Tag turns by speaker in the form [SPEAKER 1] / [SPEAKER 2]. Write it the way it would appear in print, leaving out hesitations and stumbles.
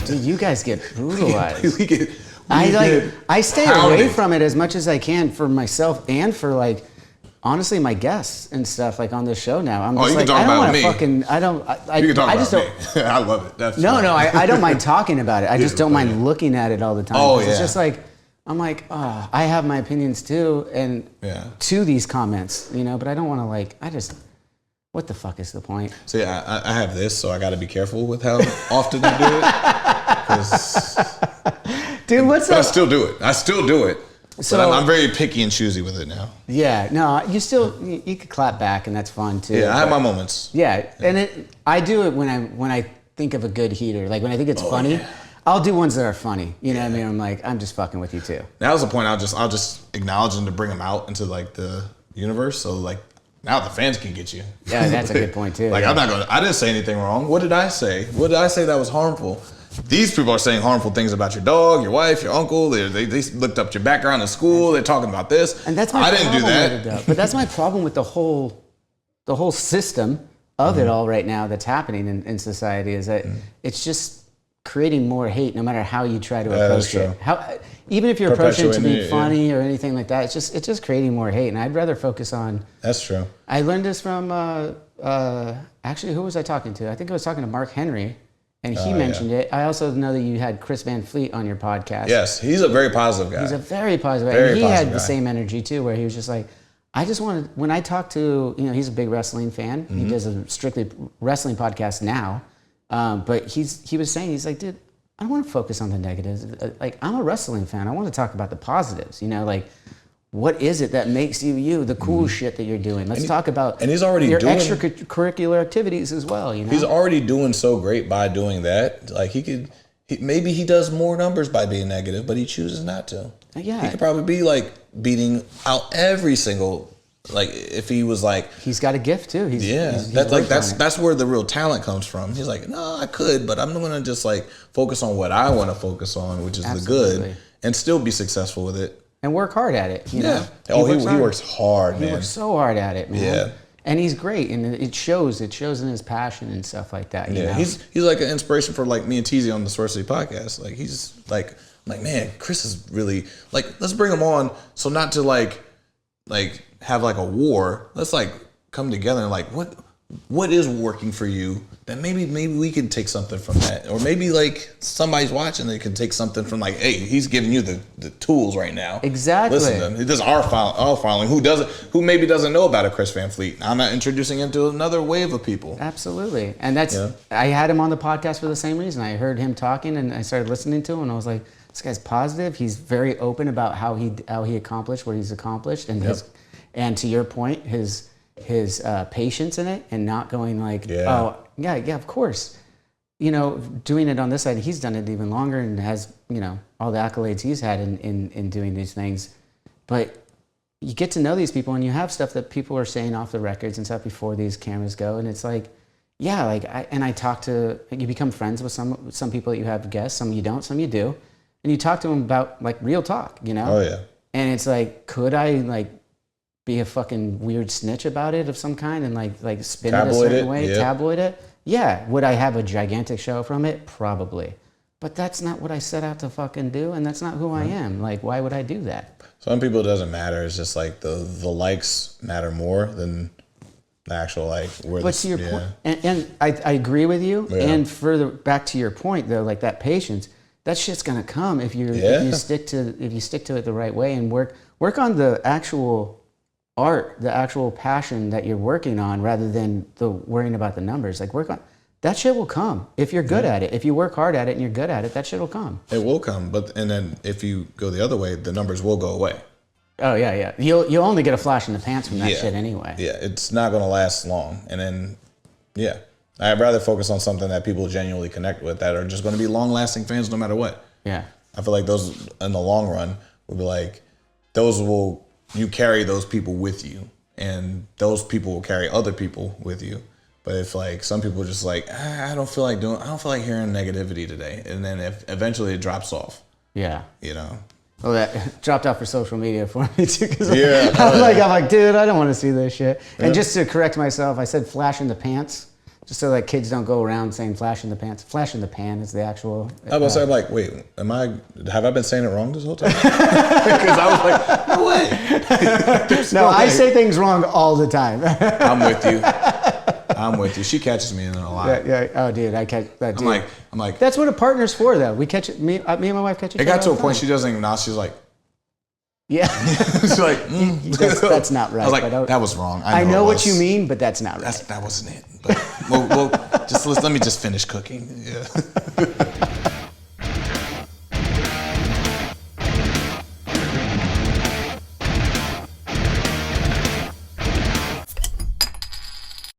[SPEAKER 1] Dude, you guys get brutalized.
[SPEAKER 2] we
[SPEAKER 1] I stay away from it as much as I can for myself and for like, honestly, my guests and stuff like on this show now. I'm just like, I don't want to fucking, I don't,
[SPEAKER 2] you can talk about me. I love it. That's
[SPEAKER 1] no, I don't mind talking about it. I just don't mind looking at it all the time.
[SPEAKER 2] Oh, yeah.
[SPEAKER 1] It's just like, I'm like, oh, I have my opinions too, and to these comments, you know, but I don't want to like, what the fuck is the point?
[SPEAKER 2] So yeah, I have this, so I got to be careful with how often I do it.
[SPEAKER 1] Dude, what's up?
[SPEAKER 2] I still do it. So but I'm very picky and choosy with it now.
[SPEAKER 1] Yeah, no, you could clap back, and that's fun too.
[SPEAKER 2] Yeah, I have my moments.
[SPEAKER 1] Yeah, and I do it when I think of a good heater, like when I think it's funny. Yeah. I'll do ones that are funny. You know what I mean? I'm like, I'm just fucking with you too.
[SPEAKER 2] That was the point. I'll just acknowledge them to bring them out into like the universe. So like now the fans can get you.
[SPEAKER 1] Yeah, that's a good point too.
[SPEAKER 2] Like I didn't say anything wrong. What did I say? What did I say that was harmful? These people are saying harmful things about your dog, your wife, your uncle. They looked up your background in school. They're talking about this.
[SPEAKER 1] And that's my problem. I didn't do that. But that's my problem with the whole system of it all right now that's happening in society is that it's just creating more hate no matter how you try to approach it. Even if you're approaching it to be funny or anything like that, it's just creating more hate. And I'd rather focus on...
[SPEAKER 2] That's true.
[SPEAKER 1] I learned this from, actually, who was I talking to? I think I was talking to Mark Henry, and he mentioned it. I also know that you had Chris Van Vliet on your podcast.
[SPEAKER 2] Yes, he's a very positive guy.
[SPEAKER 1] He's a very positive guy. And he had the same energy too, where he was just like, I just wanted, when I talk to, he's a big wrestling fan. Mm-hmm. He does a strictly wrestling podcast now. But he was saying, he's like, dude, I don't want to focus on the negatives. Like, I'm a wrestling fan. I want to talk about the positives. Like, what is it that makes you the cool shit that you're doing? Let's talk about
[SPEAKER 2] and he's already
[SPEAKER 1] your
[SPEAKER 2] doing
[SPEAKER 1] extracurricular activities as well.
[SPEAKER 2] He's already doing so great by doing that. Like, maybe he does more numbers by being negative, but he chooses not to.
[SPEAKER 1] Yeah,
[SPEAKER 2] he could probably be like beating out every single. Like if he was like,
[SPEAKER 1] he's got a gift too.
[SPEAKER 2] That's where the real talent comes from. He's like, no, I could, but I'm gonna just like focus on what I want to focus on, which is the good, and still be successful with it
[SPEAKER 1] and work hard at it. You know?
[SPEAKER 2] He works hard, man.
[SPEAKER 1] He works so hard at it, man.
[SPEAKER 2] Yeah.
[SPEAKER 1] And he's great, and it shows. It shows in his passion and stuff like that. You know?
[SPEAKER 2] He's like an inspiration for like me and TZ on the Swerve podcast. Like he's like, man, Chris is really like, let's bring him on. So not to like have like a war. Let's like come together and like what is working for you that maybe we can take something from that, or maybe like somebody's watching they can take something from like, hey, he's giving you the tools right now.
[SPEAKER 1] Exactly.
[SPEAKER 2] Listen to him. This is our following who maybe doesn't know about a Chris Van Vliet. I'm not introducing him to another wave of people.
[SPEAKER 1] Absolutely, and that's I had him on the podcast for the same reason. I heard him talking and I started listening to him, and I was like, this guy's positive. He's very open about how he accomplished what he's accomplished, and and to your point, his patience in it, and not going like, oh yeah, of course, doing it on this side. He's done it even longer and has all the accolades he's had in doing these things. But you get to know these people, and you have stuff that people are saying off the records and stuff before these cameras go, and it's like, I talk to, you become friends with some people that you have guests, some you don't, some you do, and you talk to them about like real talk,
[SPEAKER 2] Oh yeah.
[SPEAKER 1] And it's like, could I like be a fucking weird snitch about it of some kind and like spin it a certain way, tabloid it? Yeah. Would I have a gigantic show from it? Probably. But that's not what I set out to fucking do, and that's not who I am. Like, why would I do that?
[SPEAKER 2] Some people it doesn't matter. It's just like the likes matter more than the actual like where.
[SPEAKER 1] But to your point, and I agree with you. Yeah. And further back to your point though, like that patience, that shit's gonna come if you stick to it the right way and work on the actual art, the actual passion that you're working on, rather than the worrying about the numbers. Like, work on that shit will come if you're good at it. If you work hard at it and you're good at it, that shit will come.
[SPEAKER 2] It will come, and then if you go the other way, the numbers will go away.
[SPEAKER 1] Oh yeah. You'll only get a flash in the pants from that shit anyway.
[SPEAKER 2] Yeah, it's not gonna last long. And then I'd rather focus on something that people genuinely connect with, that are just gonna be long lasting fans no matter what.
[SPEAKER 1] Yeah.
[SPEAKER 2] I feel like those in the long run will be like, you carry those people with you, and those people will carry other people with you. But if like some people are just like, I don't feel like hearing negativity today, and then if eventually it drops off.
[SPEAKER 1] Yeah.
[SPEAKER 2] Well,
[SPEAKER 1] that dropped off for social media for me too. I'm like, dude, I don't want to see this shit. And just to correct myself, I said flash in the pants. Just so that kids don't go around saying "flash in the pants." Flash in the pan is the actual.
[SPEAKER 2] I was like, wait, have I been saying it wrong this whole time? Because I was like, no way.
[SPEAKER 1] No, I say things wrong all the time.
[SPEAKER 2] I'm with you. She catches me in it a lot.
[SPEAKER 1] Yeah. Oh, dude, I catch that. Dude.
[SPEAKER 2] I'm like.
[SPEAKER 1] That's what a partner's for, though. We catch it. Me and my wife catch each other.
[SPEAKER 2] It got to a point she doesn't even know. She's like.
[SPEAKER 1] Yeah.
[SPEAKER 2] She's like,
[SPEAKER 1] that's not right.
[SPEAKER 2] I was like, that was wrong.
[SPEAKER 1] I know what you mean, but that's not right.
[SPEAKER 2] That wasn't it. But we'll just let me just finish cooking. Yeah.